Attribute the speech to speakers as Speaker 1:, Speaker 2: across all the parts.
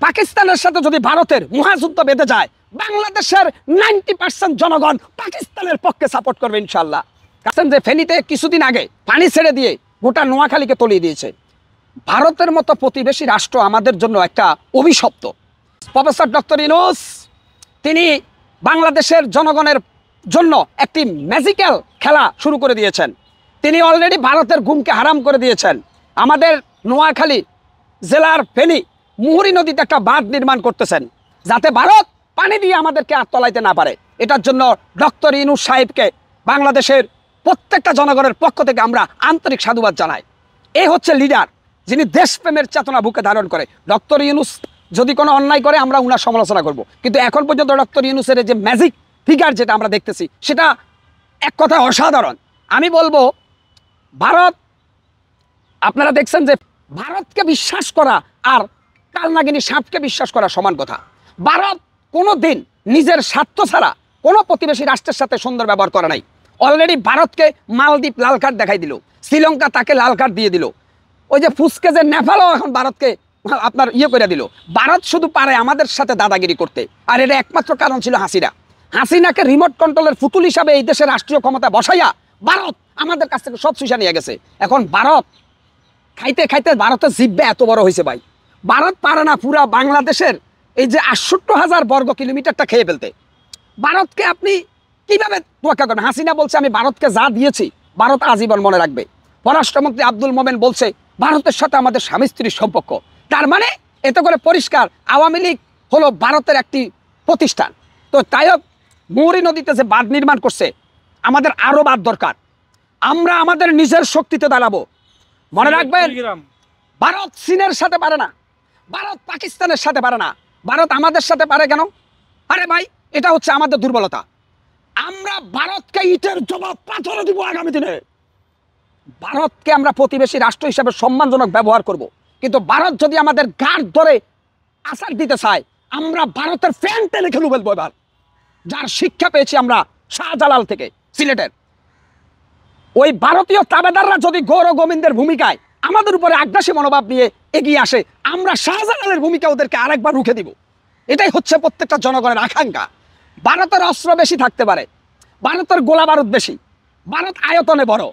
Speaker 1: পাকিস্তানের সাথে যদি ভারতের মহাযুদ্ধ বেঁধে যায়, বাংলাদেশের 90% জনগণ পাকিস্তানের পক্ষে সাপোর্ট করবে ইনশাল্লাহ। কারণ যে ফেনীতে কিছুদিন আগে পানি ছেড়ে দিয়ে গোটা নোয়াখালীকে তলিয়ে দিয়েছে, ভারতের মতো প্রতিবেশী রাষ্ট্র আমাদের জন্য একটা অভিশপ্ত। প্রফেসর ডক্টর ইউনূস তিনি বাংলাদেশের জনগণের জন্য একটি ম্যাজিক্যাল খেলা শুরু করে দিয়েছেন। তিনি অলরেডি ভারতের ঘুমকে হারাম করে দিয়েছেন। আমাদের নোয়াখালী জেলার ফেনী মুহুরী নদীতে একটা বাঁধ নির্মাণ করতেছেন, যাতে ভারত পানি দিয়ে আমাদেরকে আর তলাইতে না পারে। এটার জন্য ডক্টর ইউনূস সাহেবকে বাংলাদেশের প্রত্যেকটা জনগণের পক্ষ থেকে আমরা আন্তরিক সাধুবাদ জানাই। এই হচ্ছে লিডার, যিনি দেশপ্রেমের চেতনা বুকে ধারণ করে। ডক্টর ইউনূস যদি কোনো অন্যায় করে আমরা উনার সমালোচনা করব, কিন্তু এখন পর্যন্ত ডক্টর ইউনূসের যে ম্যাজিক ফিগার যেটা আমরা দেখতেছি, সেটা এক কথা অসাধারণ। আমি বলবো ভারত, আপনারা দেখছেন যে ভারতকে বিশ্বাস করা আর কালনাগিনী সাপকে বিশ্বাস করা সমান কথা। ভারত কোনো দিন নিজের স্বার্থ ছাড়া কোনো প্রতিবেশী রাষ্ট্রের সাথে সুন্দর ব্যবহার করে নাই। অলরেডি ভারতকে মালদ্বীপ লাল কার্ড দেখাই দিল, শ্রীলঙ্কা তাকে লাল কার্ড দিয়ে দিল, ওই যে ফুসকে যে নেপালও এখন ভারতকে আপনার করে দিল। ভারত শুধু পারে আমাদের সাথে দাদাগিরি করতে, আর এটা একমাত্র কারণ ছিল হাসিনাকে রিমোট কন্ট্রোলের ফুতুল হিসাবে এই দেশের রাষ্ট্রীয় ক্ষমতা বসাইয়া ভারত আমাদের কাছ থেকে সব সুইসা নিয়ে গেছে। এখন ভারত খাইতে খাইতে ভারতের জিব্বা এত বড় হয়েছে ভাই, ভারত পারে না পুরা বাংলাদেশের এই যে 68,000 বর্গ কিলোমিটারটা খেয়ে ফেলতে। ভারতকে আপনি কিভাবে তোয়াক্কা করবেন? হাসিনা বলছে আমি ভারতকে যা দিয়েছি ভারত আজীবন মনে রাখবে। পররাষ্ট্রমন্ত্রী আব্দুল মোমেন বলছে ভারতের সাথে আমাদের স্বামী স্ত্রীর সম্পর্ক। তার মানে এতে করে পরিষ্কার আওয়ামী লীগ হলো ভারতের একটি প্রতিষ্ঠান। তো তাই হোক, মুহুরী নদীতে যে বাঁধ নির্মাণ করছে, আমাদের আরো বাঁধ দরকার। আমরা আমাদের নিজের শক্তিতে দাঁড়াবো। মনে রাখবেন, ভারত চীনের সাথে পারে না, ভারত পাকিস্তানের সাথে পারে না, ভারত আমাদের সাথে পারে কেন? আরে ভাই, এটা হচ্ছে আমাদের দুর্বলতা। আমরা ভারতকে ইটের জবাব পাথরে দিব আগামী দিনে। ভারতকে আমরা প্রতিবেশী রাষ্ট্র হিসেবে সম্মানজনক ব্যবহার করব, কিন্তু ভারত যদি আমাদের গাঢ় ধরে আছাড় দিতে চায়, আমরা ভারতের ফ্যান টেনে খেলু ফেলবো এবার। যার শিক্ষা পেয়েছি আমরা শাহজালাল থেকে, সিলেটের ওই ভারতীয় তাবেদাররা যদি গৌর গোবিন্দের ভূমিকায় আমাদের উপরে আগ্রাসী মনোভাব নিয়ে এগিয়ে আসে, আমরা শাহজালালের ভূমিকা ওদেরকে আরেকবার রুখে দিব। এটাই হচ্ছে প্রত্যেকটা জনগণের আকাঙ্ক্ষা। ভারতের অস্ত্র বেশি থাকতে পারে, ভারতের গোলা বারুদ বেশি, ভারত আয়তনে বড়,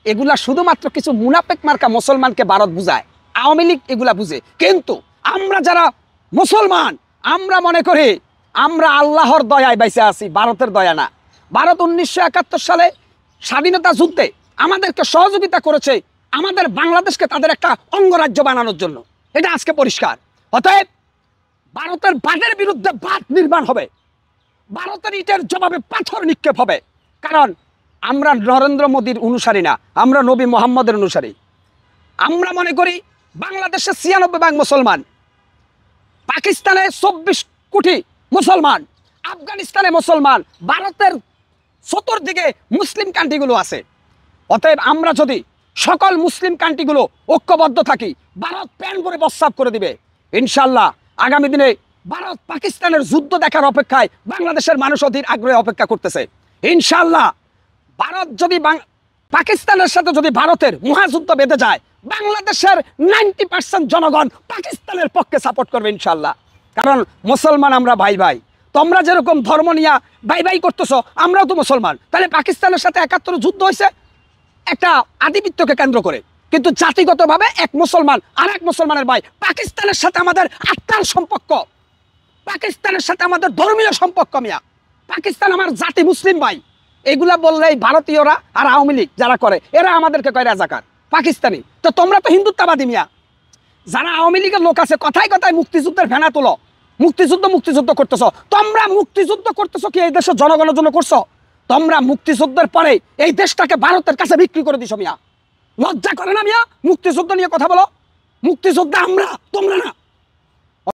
Speaker 1: এগুলা শুধুমাত্র কিছু মুনাফেক মার্কা মুসলমানকে ভারত বুঝায়, আওয়ামী লীগ এগুলা বুঝে। কিন্তু আমরা যারা মুসলমান, আমরা মনে করি আমরা আল্লাহর দয়ায় বেঁচে আছি, ভারতের দয়া না। ভারত 1971 সালে স্বাধীনতা যুদ্ধে আমাদেরকে সহযোগিতা করেছে আমাদের বাংলাদেশকে তাদের একটা অঙ্গরাজ্য বানানোর জন্য, এটা আজকে পরিষ্কার। অতএব ভারতের বাঁধের বিরুদ্ধে বাঁধ নির্মাণ হবে, ভারতের ইটের জবাবে পাথর নিক্ষেপ হবে। কারণ আমরা নরেন্দ্র মোদীর অনুসারী না, আমরা নবী মোহাম্মদের অনুসারী। আমরা মনে করি বাংলাদেশে 96% মুসলমান, পাকিস্তানে 24 কোটি মুসলমান, আফগানিস্তানে মুসলমান, ভারতের চতুর্দিকে মুসলিম কান্ট্রিগুলো আছে। অতএব আমরা যদি সকল মুসলিম কান্ট্রিগুলো ঐক্যবদ্ধ থাকি, ভারত প্যান করে প্রস্তাব করে দিবে ইনশাল্লাহ। আগামী দিনে ভারত পাকিস্তানের যুদ্ধ দেখার অপেক্ষায় বাংলাদেশের মানুষ অধীর আগ্রহে অপেক্ষা করতেছে ইনশাল্লাহ। ভারত যদি পাকিস্তানের সাথে যদি ভারতের মহাযুদ্ধ বেঁধে যায়, বাংলাদেশের 90% জনগণ পাকিস্তানের পক্ষে সাপোর্ট করবে ইনশাল্লাহ। কারণ মুসলমান আমরা ভাই ভাই, তোমরা যেরকম ধর্ম নিয়ে ভাই ভাই করতেছো, আমরাও তো মুসলমান। তাহলে পাকিস্তানের সাথে 71 যুদ্ধ হয়েছে একটা আধিপত্যকে কেন্দ্র করে, কিন্তু জাতিগতভাবে এক মুসলমান আর এক মুসলমানের ভাই। পাকিস্তানের সাথে আমাদের আত্মার সম্পর্ক, পাকিস্তানের সাথে আমাদের ধর্মীয় সম্পর্ক মিয়া। পাকিস্তান আমার জাতি, মুসলিম ভাই। এগুলা বললেই ভারতীয়রা আর আওয়ামী লীগ যারা করে, এরা আমাদেরকে কয় রাজাকার পাকিস্তানি। তো তোমরা তো হিন্দুত্ববাদী মিয়া। যারা আওয়ামী লীগের লোক আছে কথায় কথায় মুক্তিযুদ্ধের ফেনা তোলো, মুক্তিযুদ্ধ করতেছো। তোমরা মুক্তিযুদ্ধ করতেছো কি এই দেশের জনগণের জন্য করছো? তোমরা মুক্তিযুদ্ধের পরে এই দেশটাকে ভারতের কাছে বিক্রি করে দিছো মিয়া। লজ্জা করে না মিয়া মুক্তিযুদ্ধ নিয়ে কথা বলো? মুক্তিযুদ্ধ আমরা, তোমরা না।